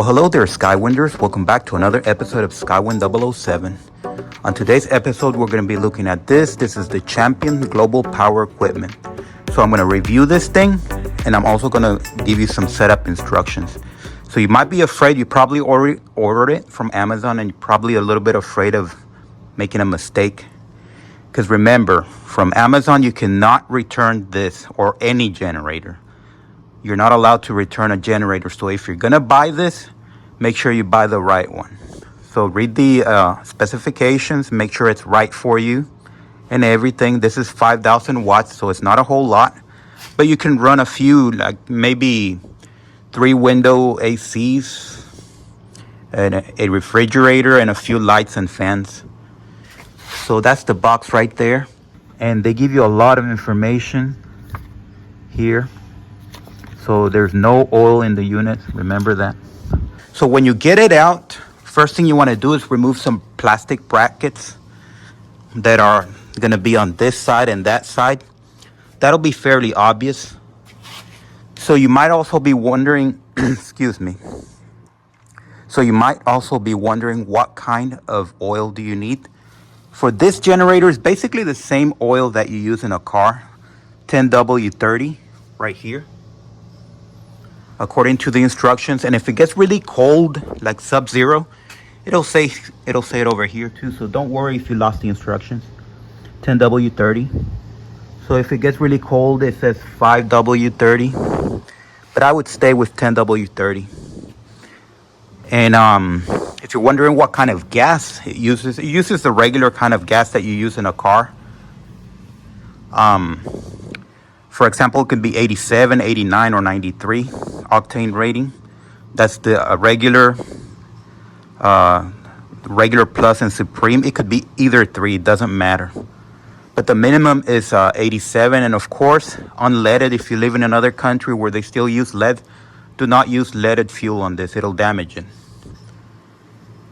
Well, hello there, Skywinders. Welcome back to another episode of Skywind007. On today's episode, we're going to be looking at this. This is the Champion Global Power Equipment. So I'm going to review this thing, and I'm also going to give you some setup instructions. So you might be afraid. You probably already ordered it from Amazon, and you're probably a little bit afraid of making a mistake. Because remember, from Amazon, you cannot return this or any generator. You're not allowed to return a generator. So if you're going to buy this, make sure you buy the right one. So read the specifications, make sure it's right for you and everything. This is 5,000 watts, so it's not a whole lot. But you can run a few, like maybe 3 window ACs, and a refrigerator, and a few lights and fans. So that's the box right there. And they give you a lot of information here. So there's no oil in the unit, remember that. So when you get it out, first thing you want to do is remove some plastic brackets that are going to be on this side and that side. That'll be fairly obvious. So you might also be wondering, excuse me. So you might also be wondering what kind of oil do you need. For this generator, it's basically the same oil that you use in a car, 10W30 right here, according to the instructions. And if it gets really cold, like sub-zero, it'll say it over here too. So don't worry if you lost the instructions. 10W30. So if it gets really cold, it says 5W30. But I would stay with 10W30. And if you're wondering what kind of gas it uses the regular kind of gas that you use in a car. For example, it could be 87, 89, or 93 octane rating. That's the regular plus and supreme. It could be either 3, it doesn't matter. But the minimum is 87. And of course, unleaded. If you live in another country where they still use lead, do not use leaded fuel on this. It'll damage it.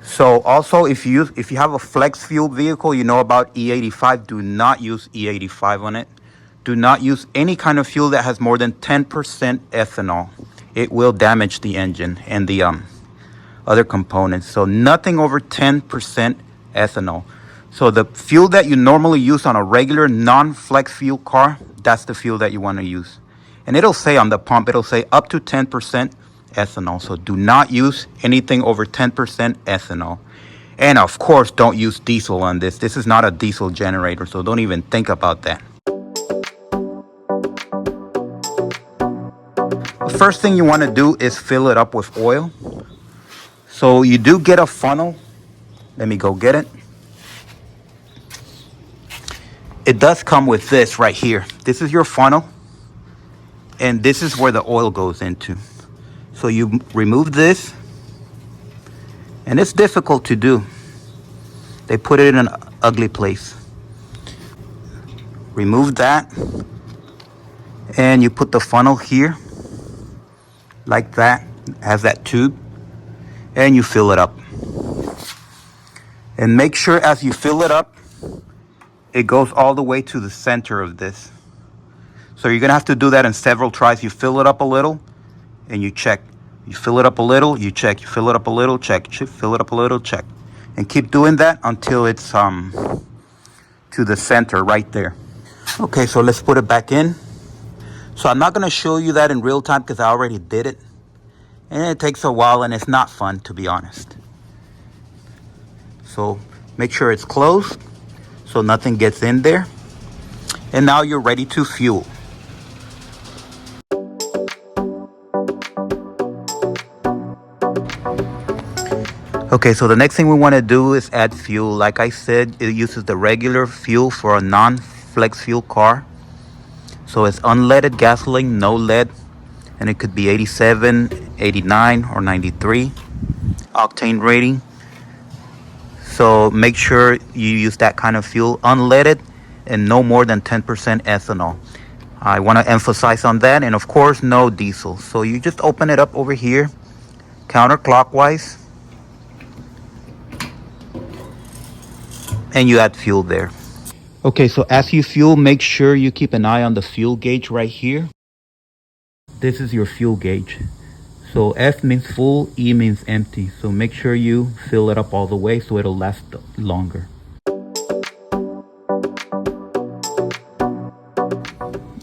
So also, if you have a flex fuel vehicle, you know about E85. Do not use E85 on it. Do not use any kind of fuel that has more than 10% ethanol. It will damage the engine and the other components. So nothing over 10% ethanol. So the fuel that you normally use on a regular non-flex fuel car, that's the fuel that you want to use. And it'll say on the pump, it'll say up to 10% ethanol. So do not use anything over 10% ethanol. And of course, don't use diesel on this. This is not a diesel generator, so don't even think about that. The first thing you want to do is fill it up with oil. So you do get a funnel. Let me go get it. It does come with this right here. This is your funnel. And this is where the oil goes into. So you remove this. And it's difficult to do. They put it in an ugly place. Remove that. And you put the funnel here. Like that. It has that tube. And you fill it up. And make sure as you fill it up, it goes all the way to the center of this. So you're going to have to do that in several tries. You fill it up a little and you check. You fill it up a little, you check. You fill it up a little, check. Fill it up a little, check. And keep doing that until it's to the center right there. Okay, so let's put it back in. So I'm not going to show you that in real time because I already did it. And it takes a while and it's not fun, to be honest. So make sure it's closed so nothing gets in there. And now you're ready to fuel. Okay, so the next thing we want to do is add fuel. Like I said, it uses the regular fuel for a non-flex fuel car. So it's unleaded gasoline, no lead. And it could be 87, 89, or 93 octane rating. So make sure you use that kind of fuel, unleaded, and no more than 10% ethanol. I want to emphasize on that. And of course, no diesel. So you just open it up over here, counterclockwise. And you add fuel there. Okay, so as you fuel, make sure you keep an eye on the fuel gauge right here. This is your fuel gauge. So F means full, E means empty. So make sure you fill it up all the way so it'll last longer.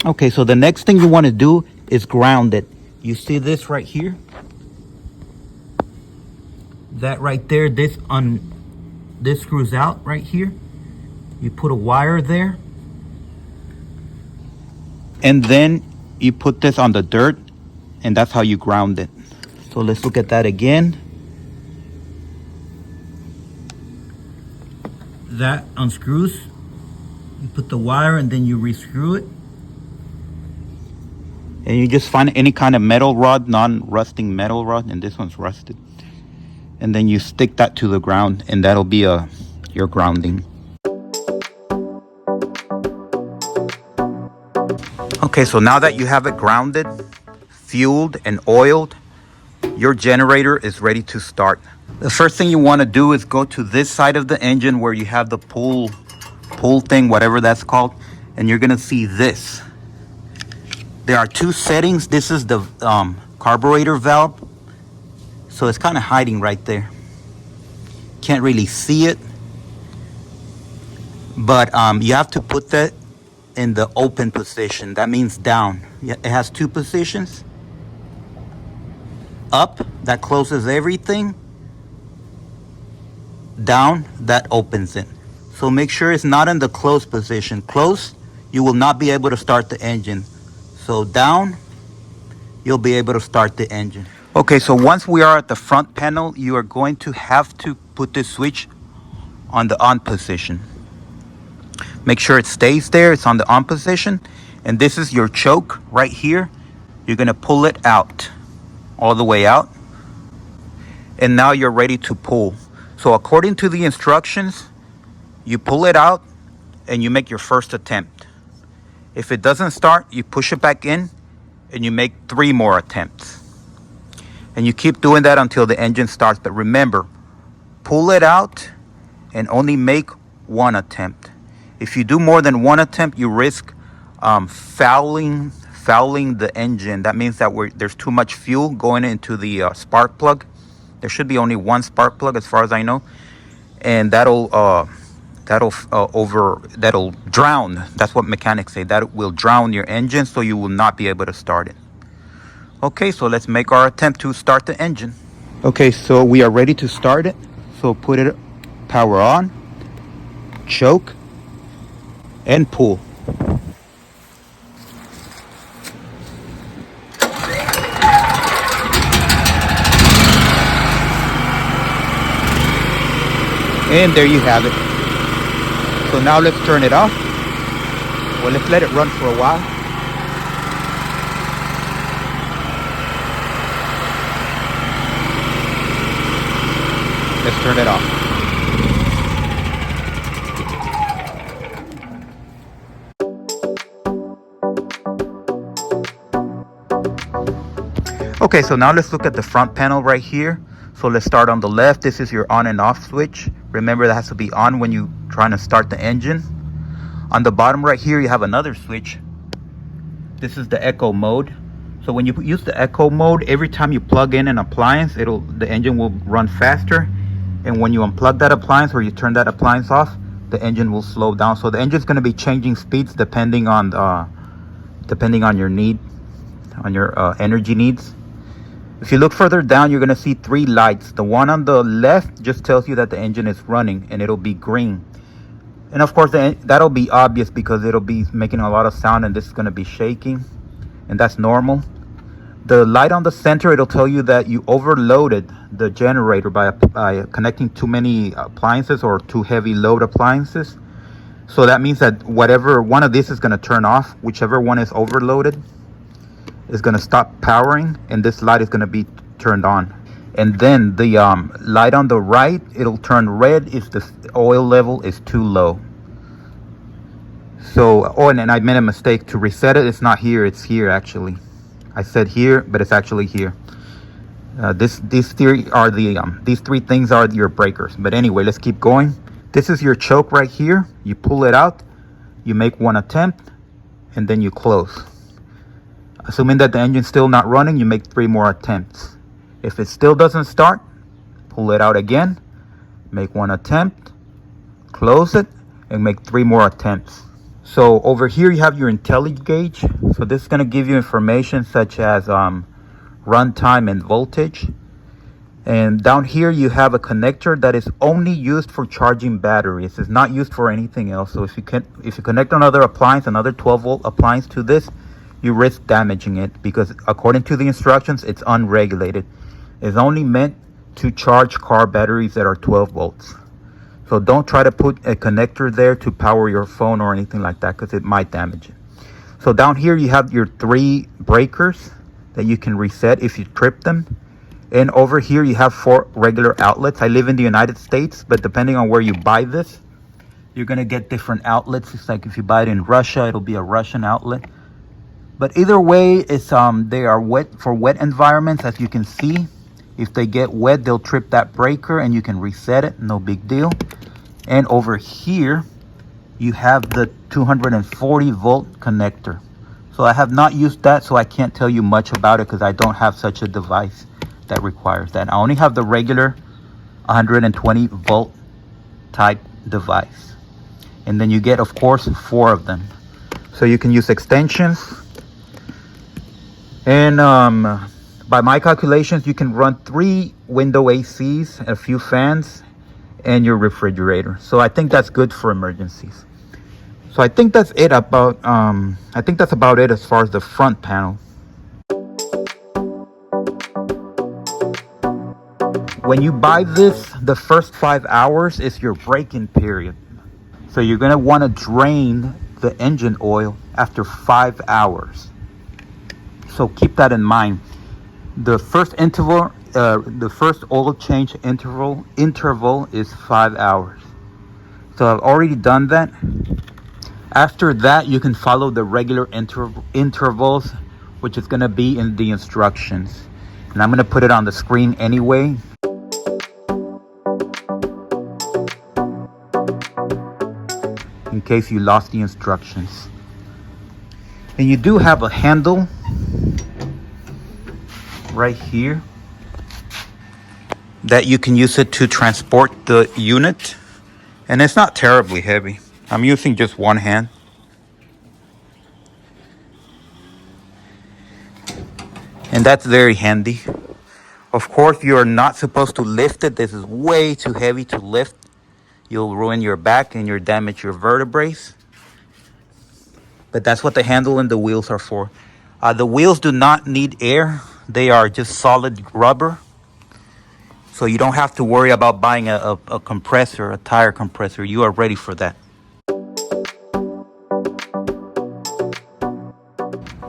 Okay, so the next thing you want to do is ground it. You see this right here? That right there, this screws out right here. You put a wire there. And then you put this on the dirt, and that's how you ground it. So let's look at that again. That unscrews. You put the wire and then you rescrew it. And you just find any kind of metal rod, non-rusting metal rod, and this one's rusted. And then you stick that to the ground, and that'll be your grounding. Okay, so now that you have it grounded, fueled, and oiled, your generator is ready to start. The first thing you want to do is go to this side of the engine where you have the pull thing, whatever that's called, and you're gonna see this. There are two settings. This is the carburetor valve, so it's kind of hiding right there. Can't really see it, but you have to put that in the open position. That means down. It has two positions. Up, that closes everything. Down, that opens it. So make sure it's not in the closed position. Close, you will not be able to start the engine. So down, you'll be able to start the engine. Okay, so once we are at the front panel, you are going to have to put this switch on the on position. Make sure it stays there, it's on the on position. And this is your choke right here. You're gonna pull it out, all the way out. And now you're ready to pull. So according to the instructions, you pull it out and you make your first attempt. If it doesn't start, you push it back in and you make 3 more attempts. And you keep doing that until the engine starts. But remember, pull it out and only make 1 attempt. If you do more than 1 attempt, you risk fouling the engine. That means that there's too much fuel going into the spark plug. There should be only 1 spark plug as far as I know. And that'll drown. That's what mechanics say. That will drown your engine, so you will not be able to start it. Okay, so let's make our attempt to start the engine. Okay, so we are ready to start it. So put it power on, choke, and pull. And there you have it. So now let's turn it off. Well, let's let it run for a while. Let's turn it off. Okay, so now let's look at the front panel right here. So let's start on the left. This is your on and off switch. Remember, that has to be on when you're trying to start the engine. On the bottom right here, you have another switch. This is the echo mode. So when you use the echo mode, every time you plug in an appliance, the engine will run faster. And when you unplug that appliance or you turn that appliance off, the engine will slow down. So the engine's going to be changing speeds depending on your need, on your energy needs. If you look further down, you're going to see 3 lights. The one on the left just tells you that the engine is running, and it'll be green. And of course, that'll be obvious because it'll be making a lot of sound, and this is going to be shaking, and that's normal. The light on the center, it'll tell you that you overloaded the generator by connecting too many appliances or too heavy load appliances. So that means that whatever one of these is going to turn off, whichever one is overloaded is going to stop powering, and this light is going to be turned on. And then the light on the right, it'll turn red if the oil level is too low. So, and I made a mistake. To reset it, it's not here, it's here actually. I said here, but it's actually here. These 3 things are your breakers. But anyway, let's keep going. This is your choke right here. You pull it out, you make 1 attempt, and then you close. Assuming that the engine's still not running, you make 3 more attempts. If it still doesn't start, pull it out again, make 1 attempt, close it, and make 3 more attempts. So over here you have your IntelliGauge gauge. So this is going to give you information such as runtime and voltage. And down here you have a connector that is only used for charging batteries. It's not used for anything else. So if you connect another appliance, another 12-volt appliance to this, you risk damaging it, because according to the instructions, it's unregulated. It's only meant to charge car batteries that are 12 volts. So don't try to put a connector there to power your phone or anything like that, because it might damage it. So down here you have your 3 breakers that you can reset if you trip them. And over here you have 4 regular outlets. I live in the United States, but depending on where you buy this, you're gonna get different outlets. It's like if you buy it in Russia, it'll be a Russian outlet. But either way, it's they are wet for wet environments. As you can see, if they get wet, they'll trip that breaker and you can reset it, no big deal. And over here, you have the 240 volt connector. So I have not used that, so I can't tell you much about it because I don't have such a device that requires that. I only have the regular 120 volt type device. And then you get, of course, 4 of them. So you can use extensions. And by my calculations, you can run 3 window ACs, a few fans, and your refrigerator. So I think that's good for emergencies. So I think that's it about it as far as the front panel. When you buy this, the first 5 hours is your break-in period. So you're gonna wanna drain the engine oil after 5 hours. So keep that in mind. The first interval, the first oil change interval is 5 hours. So I've already done that. After that, you can follow the regular intervals, which is gonna be in the instructions. And I'm gonna put it on the screen anyway. In case you lost the instructions. And you do have a handle right here that you can use it to transport the unit, and it's not terribly heavy. I'm using just one hand. And that's very handy. Of course, you're not supposed to lift it. This is way too heavy to lift. You'll ruin your back and you'll damage your vertebrae. But that's what the handle and the wheels are for. The wheels do not need air. They are just solid rubber. So you don't have to worry about buying a compressor, a tire compressor. You are ready for that.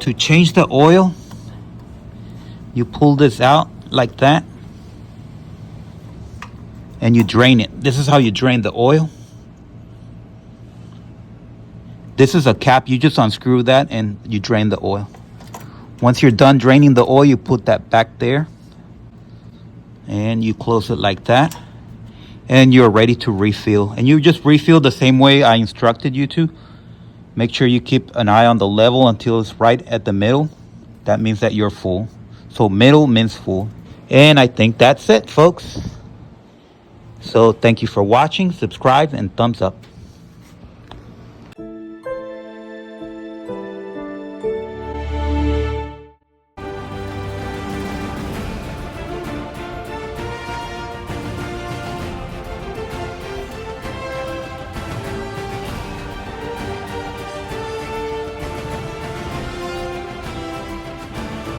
To change the oil, you pull this out like that. And you drain it. This is how you drain the oil. This is a cap. You just unscrew that and you drain the oil. Once you're done draining the oil, you put that back there. And you close it like that. And you're ready to refill. And you just refill the same way I instructed you to. Make sure you keep an eye on the level until it's right at the middle. That means that you're full. So middle means full. And I think that's it, folks. So thank you for watching, subscribe, and thumbs up.